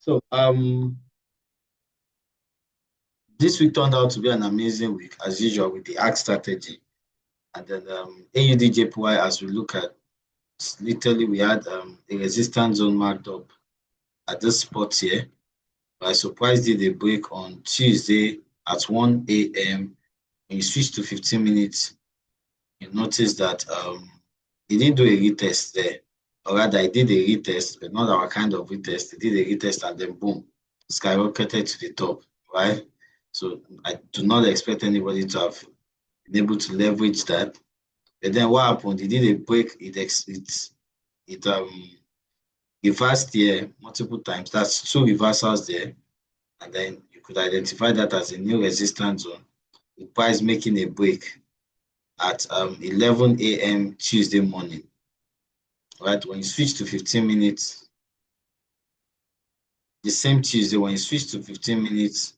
So this week turned out to be an amazing week as usual with the ARC strategy. And then AUDJPY, as we look at, literally we had a resistance zone marked up at this spot here. By surprise did a break on Tuesday at 1 a.m. When you switch to 15 minutes, you notice that he didn't do a retest there. Or rather, he did a retest, but not our kind of retest. He did a retest and then boom, skyrocketed to the top, right? So I do not expect anybody to have been able to leverage that. But then what happened? He did a break. It reversed here multiple times. That's two reversals there, and then you could identify that as a new resistance zone. The price making a break at 11 a.m. Tuesday morning. Right, when you switch to 15 minutes, the same Tuesday, when you switch to 15 minutes,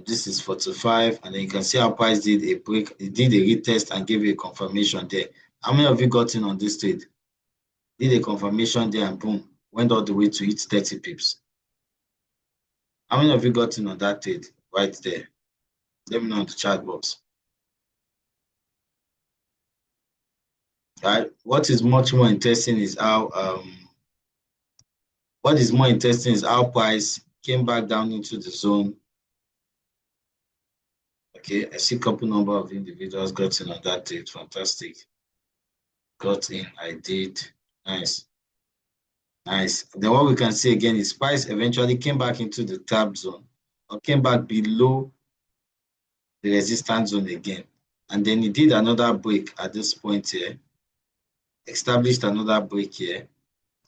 this is 45, and then you can see how price did a break, it did a retest and gave you a confirmation there. How many of you got in on this trade? Did a confirmation there and boom, went all the way to hit 30 pips. How many of you got in on that trade right there? Let me know in the chat box. Right, what is much more interesting is how price came back down into the zone. Okay, I see a couple number of individuals got in on that trade. Fantastic. Got in, I did. Nice. Nice. Then what we can see again is price eventually came back into the tab zone or came back below the resistance zone again. And then he did another break at this point here, established another break here.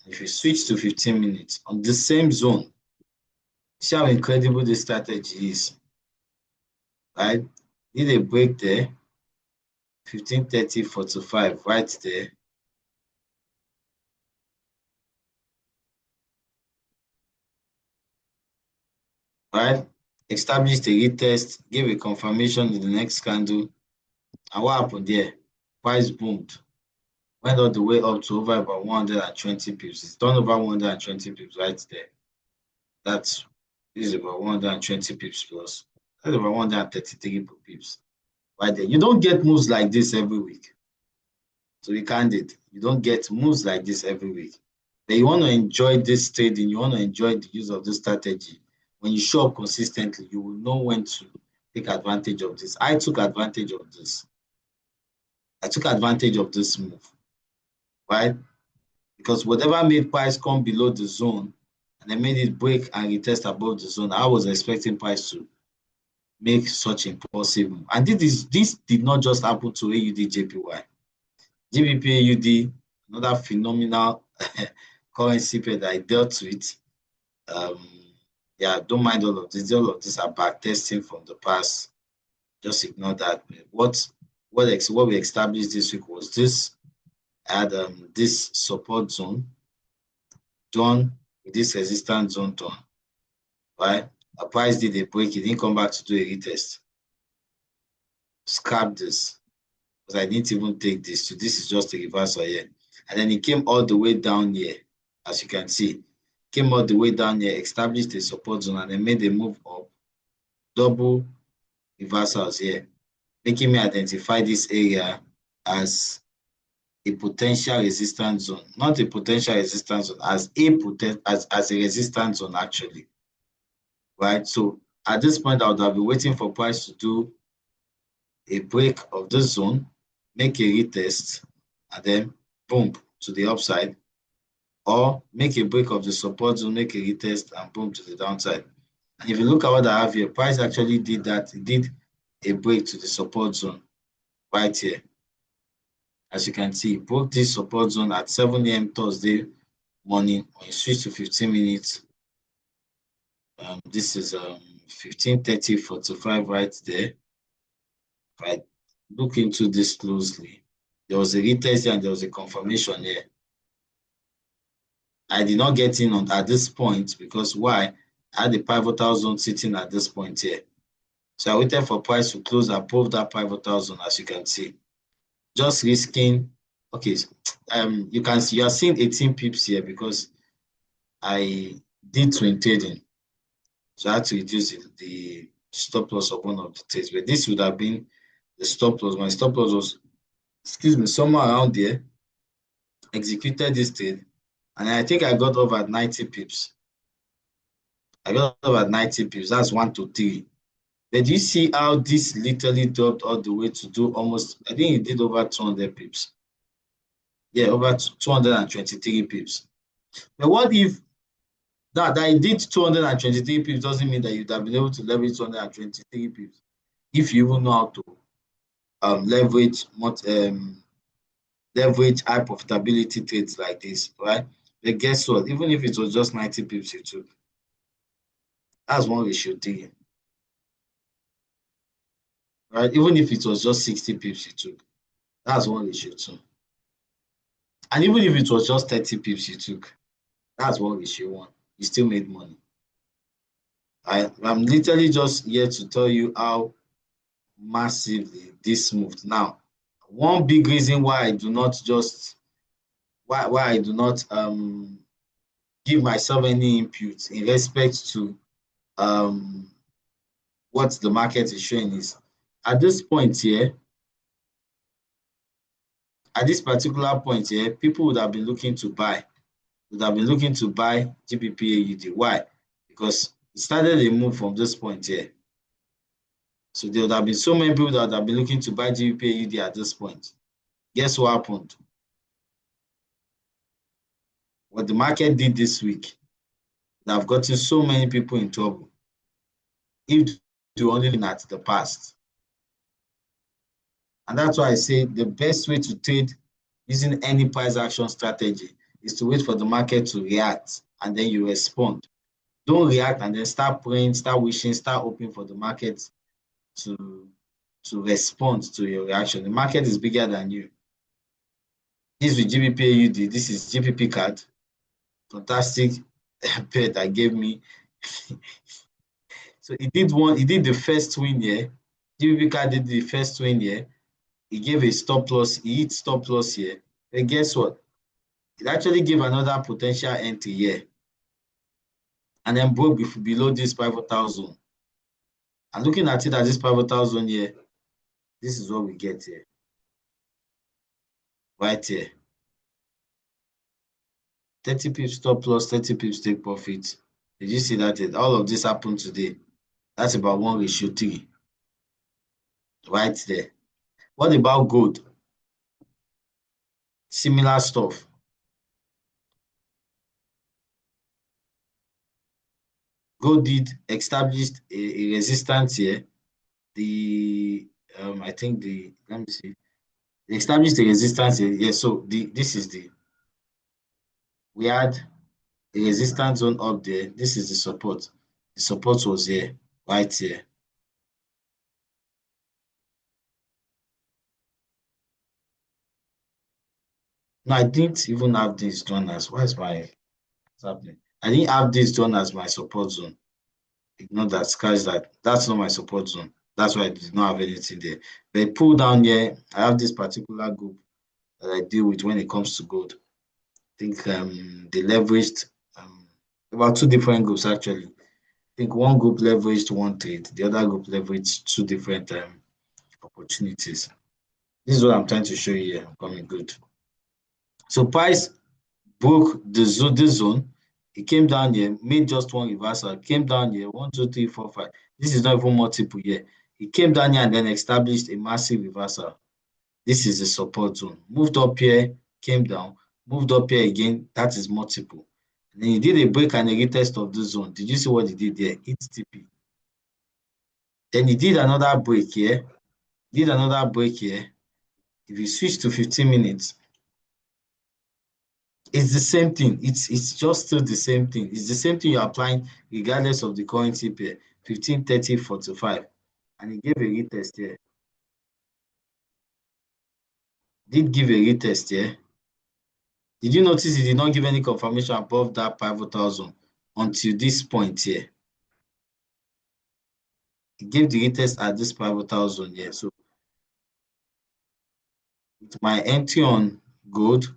If you switch to 15 minutes on the same zone, see how incredible this strategy is, right? Did a break there, 15:30, 45, right there. Right? Established a retest, gave a confirmation in the next candle. And what happened there? Price boomed. Went all the way up to over about 120 pips. It's done over 120 pips right there. This is about 120 pips plus. That's about 133 pips right there. You don't get moves like this every week. To be candid, you don't get moves like this every week. But you want to enjoy this trading, you want to enjoy the use of this strategy. When you show up consistently, you will know when to take advantage of this. I took advantage of this. I took advantage of this move, right? Because whatever made price come below the zone and then made it break and retest above the zone, I was expecting price to make such impulsive move. And this did not just happen to AUD GBP AUD, another phenomenal currency pair that I dealt with. Yeah, don't mind all of this. All of these are back testing from the past. Just ignore that. What we established this week was this. I had this support zone done with this resistance zone done. Right? A price did a break, it didn't come back to do a retest. Scrap this. Because I didn't even take this. So this is just a reversal here. And then it came all the way down here, as you can see. Came all the way down here, established a support zone, and then made a move up. Double reversals here, making me identify this area as a potential resistance zone. Not a potential resistance zone, as a resistance zone actually. Right? So at this point, I would have been waiting for price to do a break of this zone, make a retest, and then boom to the upside, or make a break of the support zone, make a retest, and boom to the downside. And if you look at what I have here, price actually did that. It did a break to the support zone right here. As you can see, it broke this support zone at 7 a.m. Thursday morning. When you switch to 15 minutes, this is 15:30, 45 right there. If I look into this closely, there was a retest here and there was a confirmation here. I did not get in on at this point because why? I had the pivotal zone sitting at this point here. So I waited for price to close above that pivotal zone, as you can see. Just risking, okay, you are seeing 18 pips here because I did swing trading. So I had to reduce the stop loss of one of the trades. But this would have been the stop loss. My stop loss was, excuse me, somewhere around there. Executed this trade, and I think I got over at 90 pips. I got over at 90 pips. That's 1 to 3. But you see how this literally dropped all the way to do almost, I think it did over 200 pips. Yeah, over 223 pips. But what if that it did 223 pips doesn't mean that you'd have been able to leverage 223 pips if you even know how to leverage leverage high profitability trades like this, right? But guess what? Even if it was just 90 pips you took, that's one ratio 3, right? Even if it was just 60 pips you took, that's one ratio 2. And even if it was just 30 pips you took, that's one ratio 1. You still made money. I'm literally just here to tell you how massively this moved. Now, one big reason why I do not just why I do not give myself any input in respect to um what the market is showing is at this point here, at this particular point here, people would have been looking to buy, GBP AUD. Why? Because it started a move from this point here. So there would have been so many people that would have been looking to buy GBP AUD at this point. Guess what happened? What the market did this week, they have gotten so many people in trouble. If you only look at the past. And that's why I say the best way to trade using any price action strategy is to wait for the market to react and then you respond. Don't react and then start praying, start wishing, start hoping for the market to respond to your reaction. The market is bigger than you. This with GBP AUD, this is GPP card. Fantastic bet that gave me. So he did the first win here. GBP card did the first win here. He gave a stop loss, he hit stop loss here. But guess what? It actually gave another potential entry here. And then broke below this pivotal zone. And looking at it as this pivotal zone here, this is what we get here. Right here. 30 pips stop loss, 30 pips take profit. Did you see that? All of this happened today. That's about 1:3. Right there. What about gold? Similar stuff. Gold did established a resistance here. I think let me see. They established a resistance here. Yeah, so we had a resistance zone up there. This is the support. The support was here, right here. No, I didn't even have this done as what's happening? I didn't have this done as my support zone. Ignore that, scratch that. That's not my support zone. That's why I did not have anything there. But pull down here, I have this particular group that I deal with when it comes to gold. I think they leveraged about 2 different groups actually. I think one group leveraged one trade, the other group leveraged 2 different opportunities. This is what I'm trying to show you here. Coming good. So price broke this zone. It came down here, made just one reversal. Came down here, 1, 2, 3, 4, 5. This is not even multiple here. It came down here and then established a massive reversal. This is the support zone. Moved up here, came down. Moved up here again. That is multiple. And then he did a break and a retest of this zone. Did you see what he did there? Hit TP. Then he did another break here. Did another break here. If you switch to 15 minutes, it's the same thing. It's just still the same thing. It's the same thing you're applying regardless of the currency pair. 15, 30, 45. And he gave a retest here. Did give a retest here. Did you notice he did not give any confirmation above that pivotal zone until this point here? He gave the retest at this pivotal zone here. So with my entry on gold,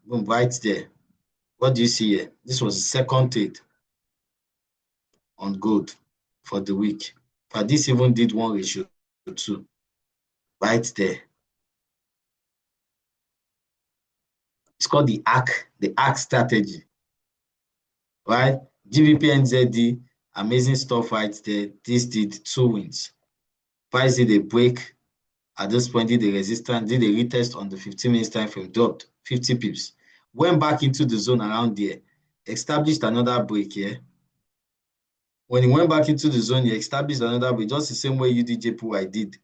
boom, right there. What do you see here? This was the second trade on gold for the week. But this even did 1:2 right there. It's called the ARC strategy, right? GBP NZD, amazing stuff right there. This did 2 wins. Price did a break at this point, did a resistance, did a retest on the 15 minutes time frame, dropped 50 pips, went back into the zone around there, established another break here. When he went back into the zone, he established another break, just the same way UDJPY did.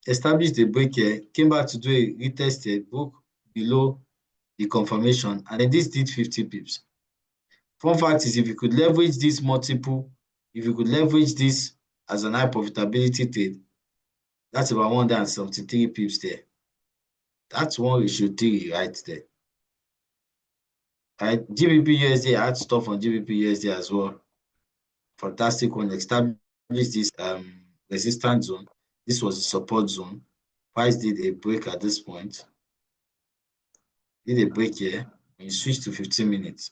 Established a break here, came back to do a retest here, broke below the confirmation, and then this did 50 pips. Fun fact is, if you could leverage this multiple, if you could leverage this as an high profitability trade, that's about 173 pips there. That's 1:3 right there. Right? GBP USD, I had stuff on GBP USD as well. Fantastic one. Established this resistance zone. This was the support zone. Price did a break at this point. Did a break here. When you switch to 15 minutes.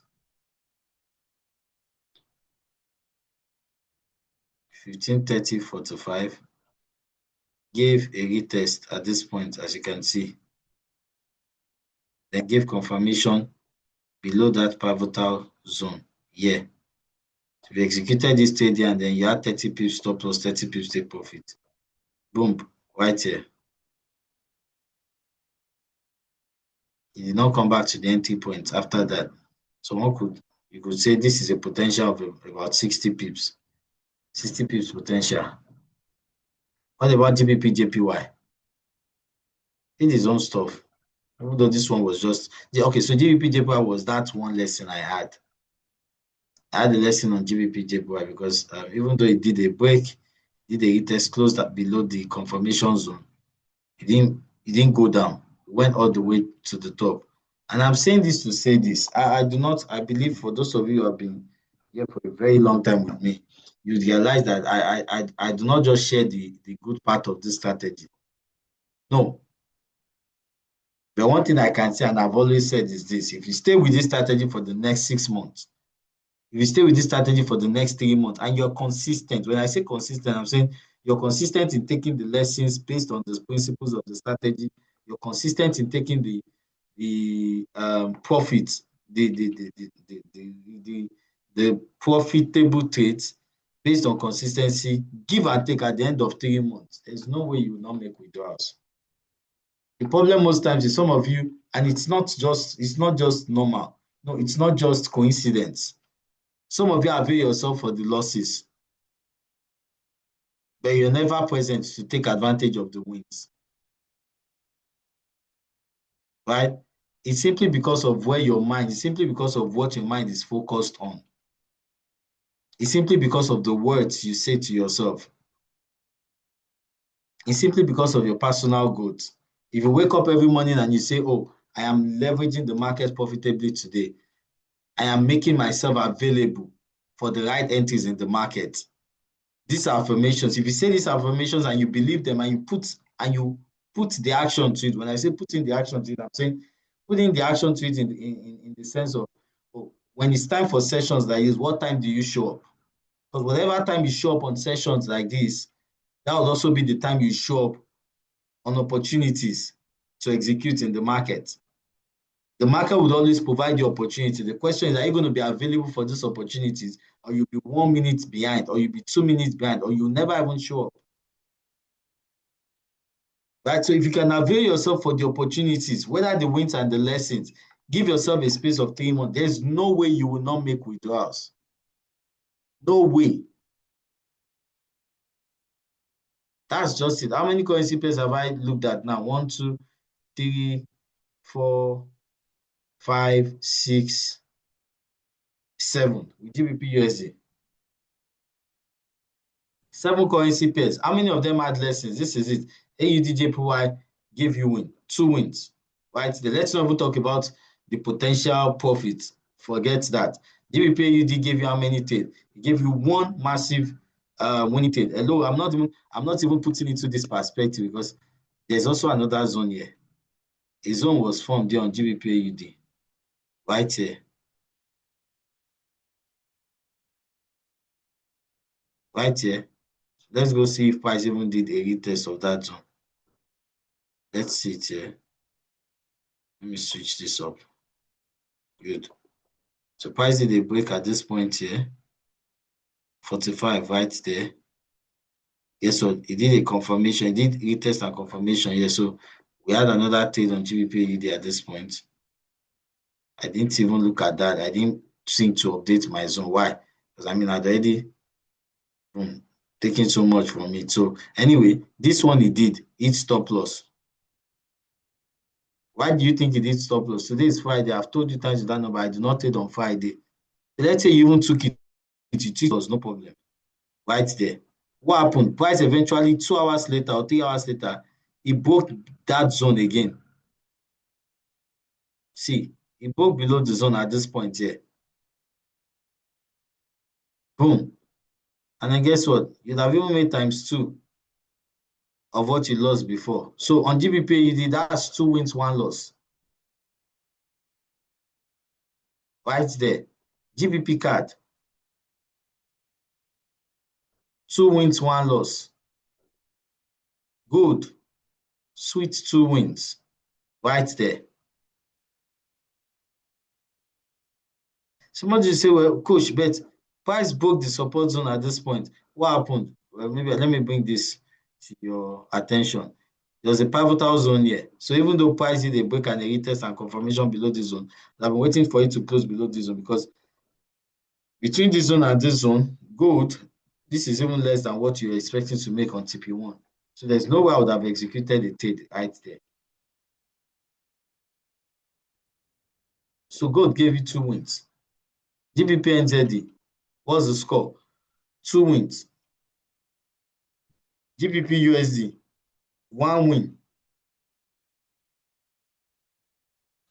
15:30:45. Gave a retest at this point, as you can see. Then gave confirmation below that pivotal zone here. So we executed this trade here, and then you had 30 pips stop loss, 30 pips take profit. Boom, right here. It did not come back to the entry point after that. So you could say this is a potential of about 60 pips. 60 pips potential. What about GBP JPY? Did his own stuff. Even though this one was just okay, so GBP JPY was that one lesson I had. I had a lesson on GBP JPY because even though it did a break, did a retest, closed up below the confirmation zone, it didn't go down. It went all the way to the top. And I'm saying this to say this. I believe for those of you who have been here for a very long time with me, you realize that I do not just share the good part of this strategy. No. The one thing I can say, and I've always said, is this: if you stay with this strategy for the next 6 months, if you stay with this strategy for the next 3 months, and you're consistent, when I say consistent, I'm saying you're consistent in taking the lessons based on the principles of the strategy, you're consistent in taking the profits, the profitable trades based on consistency, give and take at the end of 3 months. There's no way you will not make withdrawals. The problem most times is some of you, and it's not just normal. No, it's not just coincidence. Some of you avail yourself for the losses, but you're never present to take advantage of the wins. Right? It's simply because of it's simply because of what your mind is focused on. It's simply because of the words you say to yourself. It's simply because of your personal growth. If you wake up every morning and you say, oh, I am leveraging the market profitably today, I am making myself available for the right entries in the market. These affirmations, if you say these affirmations and you believe them and you put the action to it, when I say putting the action to it, I'm saying putting the action to it in the sense of, oh, when it's time for sessions like this, what time do you show up? Because whatever time you show up on sessions like this, that would also be the time you show up on opportunities to execute in the market. The market would always provide the opportunity. The question is, are you going to be available for these opportunities, or you'll be 1 minute behind, or you'll be 2 minutes behind, or you'll never even show up? Right? So if you can avail yourself for the opportunities, whether the wins and the lessons, give yourself a space of 3 months. There's no way you will not make withdrawals. No way. That's just it. How many currency pairs have I looked at now? 1, 2, 3, 4, 5, 6, 7 with GBP USD. 7 currency pairs. How many of them had lessons? This is it. AUDJPY gave you win. 2 wins. Right? Let's not even talk about the potential profit. Forget that. GBP AUD gave you how many trades? It gave you 1 massive winning trade. Hello, I'm not even putting into this perspective because there's also another zone here. A zone was formed here on GBP AUD. right here. Right here. Let's go see if price even did a retest of that zone. Let's see it here. Let me switch this up. Good. So price did a break at this point here. 45 right there. Yes, so it did a confirmation. It did retest and confirmation here. So we had another trade on GBP at this point. I didn't even look at that. I didn't think to update my zone. Why? Because I mean, I'd already taken so much from it. So anyway, this one it did. It stop loss. Why do you think it did stop loss? Today is Friday. I've told you times with that number. I do not trade on Friday. Let's say you even took it, you took loss, no problem. Right there. What happened? Price eventually 2 hours later or 3 hours later, it broke that zone again. See, it broke below the zone at this point here. Boom. And then guess what? You'd have even made times 2 of what you lost before. So on GBP, that's 2 wins, 1 loss. Right there. GBP card. 2 wins, 1 loss. Good. Sweet 2 wins. Right there. Somebody say, well, coach, but price broke the support zone at this point. What happened? Well, maybe let me bring this to your attention. There's a pivotal zone here. So even though price did a break and a retest and confirmation below this zone, I've been waiting for it to close below this zone because between this zone and this zone, gold, this is even less than what you're expecting to make on TP1. So there's no way I would have executed a trade right there. So gold gave you 2 wins. GBP NZD, what's the score? 2 wins. GBP USD, 1 win.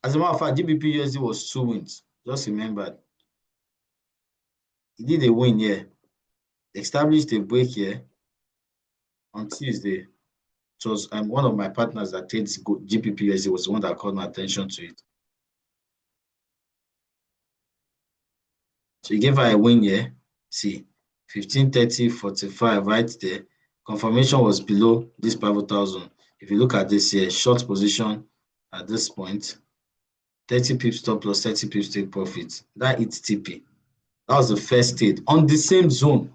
As a matter of fact, GBP USD was 2 wins. Just remember, he did a win here. Established a break here on Tuesday. It was one of my partners that trades GBP USD was the one that called my attention to it. So he gave her a win here. See, 1530, 45 right there. Confirmation was below this pivotal zone. If you look at this here, short position at this point, 30 pips stop loss, 30 pips take profit. That hits TP. That was the first trade on the same zone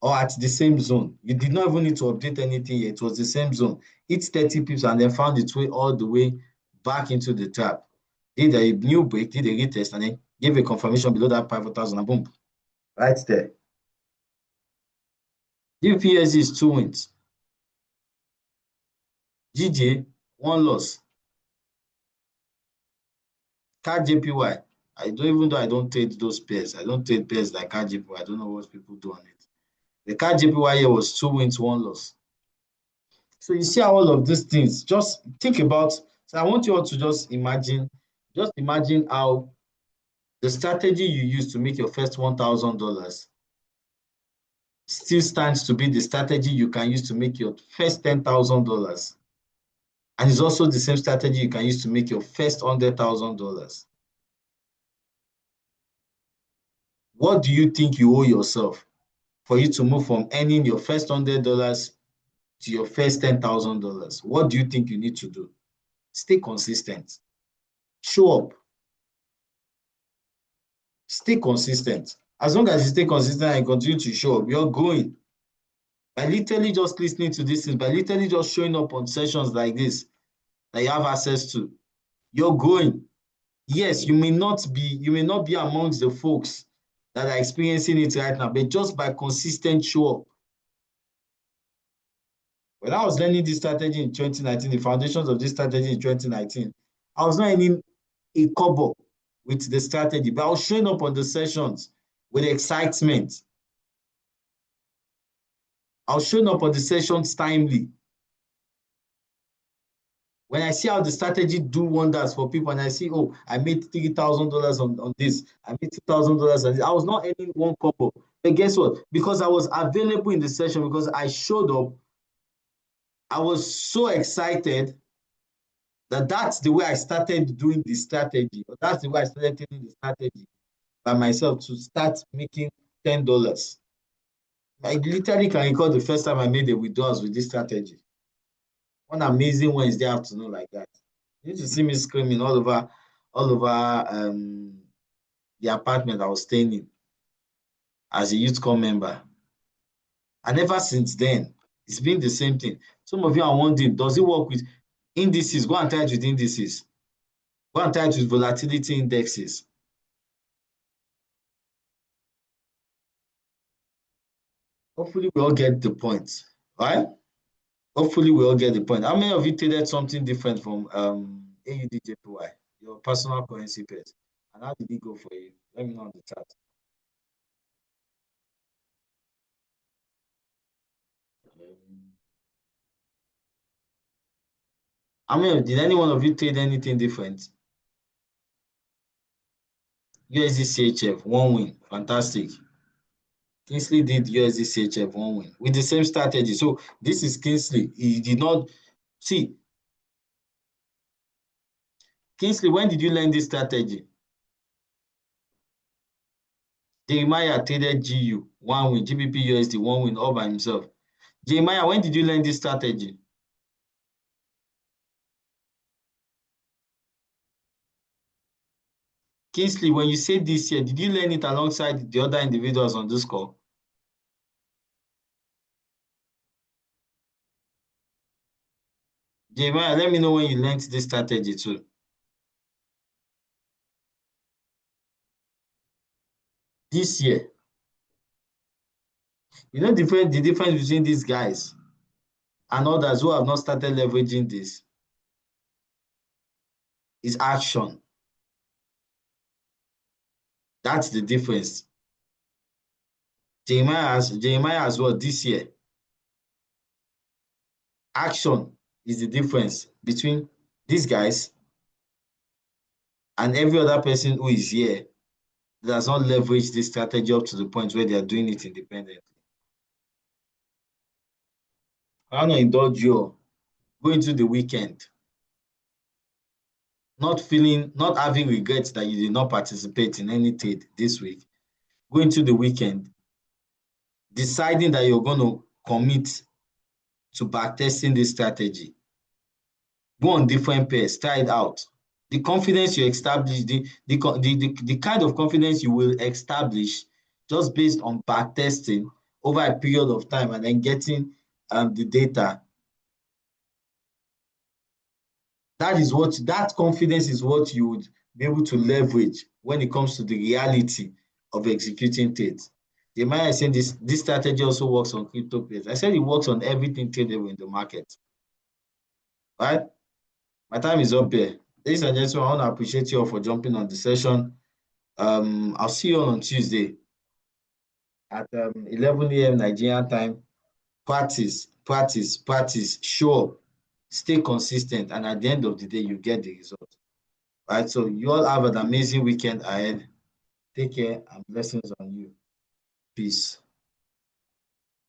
or at the same zone. You did not even need to update anything yet. It was the same zone. It's 30 pips and then found its way all the way back into the trap. Did a new break, did a retest, and then gave a confirmation below that pivotal zone and boom. Right there. GPSC is 2 wins. GJ, 1 loss. CAD JPY. Even though I don't trade those pairs, I don't trade pairs like CAD JPY. I don't know what people do on it. The CAD JPY here was 2 wins, 1 loss. So you see how all of these things, just think about, so I want you all to just imagine how the strategy you use to make your first $1,000 still stands to be the strategy you can use to make your first $10,000. And it's also the same strategy you can use to make your first $100,000. What do you think you owe yourself for you to move from earning your first $100 to your first $10,000? What do you think you need to do? Stay consistent. Show up. Stay consistent. As long as you stay consistent and continue to show up, you're growing. By literally just listening to these things, by literally just showing up on sessions like this that you have access to, you're growing. Yes, you may not be amongst the folks that are experiencing it right now, but just by consistent show up. When I was learning this strategy in 2019, the foundations of this strategy in 2019, I was not earning a kobo with the strategy, but I was showing up on the sessions with excitement. I was showing up on the sessions timely. When I see how the strategy do wonders for people, and I see, oh, I made $3,000 on this, I made $2,000 on this, I was not earning one kobo. But guess what? Because I was available in the session, because I showed up, I was so excited That's the way I started doing the strategy. That's the way I started taking the strategy by myself to start making $10. I literally can recall the first time I made a withdrawals with this strategy. One amazing Wednesday afternoon like that. You need to see me screaming all over the apartment I was staying in as a youth corps member. And ever since then, it's been the same thing. Some of you are wondering, does it work with indices? Go and try it with indices. Go and try it with volatility indexes. Hopefully, we all get the point, right? Hopefully, we all get the point. How many of you traded something different from AUDJPY, your personal currency pairs? And how did it go for you? Let me know on the chat. Did any one of you trade anything different? USD 1 win. Fantastic. Kingsley did USD 1 win with the same strategy. So this is Kingsley. He did not see. Kingsley, when did you learn this strategy? Jeremiah traded GU 1 win, GBP USD 1 win all by himself. Jeremiah, when did you learn this strategy? Kingsley, when you say this year, did you learn it alongside the other individuals on this call? Jeremiah, let me know when you learned this strategy too. This year. You know the difference between these guys and others who have not started leveraging this is action. That's the difference. Jeremiah as well this year. Action is the difference between these guys and every other person who is here that does not leverage this strategy up to the point where they are doing it independently. I want to indulge you go into the weekend not having regrets that you did not participate in any trade this week. Go into the weekend deciding that you're going to commit to backtesting this strategy. Go on different pairs, try it out. The confidence you establish, the kind of confidence you will establish just based on backtesting over a period of time and then getting the data. That confidence is what you would be able to leverage when it comes to the reality of executing trades. The man is saying this strategy also works on crypto pairs. I said it works on everything tradable in the market. Right? My time is up here. Ladies and gentlemen, I want to appreciate you all for jumping on the session. I'll see you all on Tuesday at 11 a.m. Nigerian time. Practice, practice, practice. Show up, stay consistent, and at the end of the day, you get the result. Right? So you all have an amazing weekend ahead. Take care and blessings on you. Peace.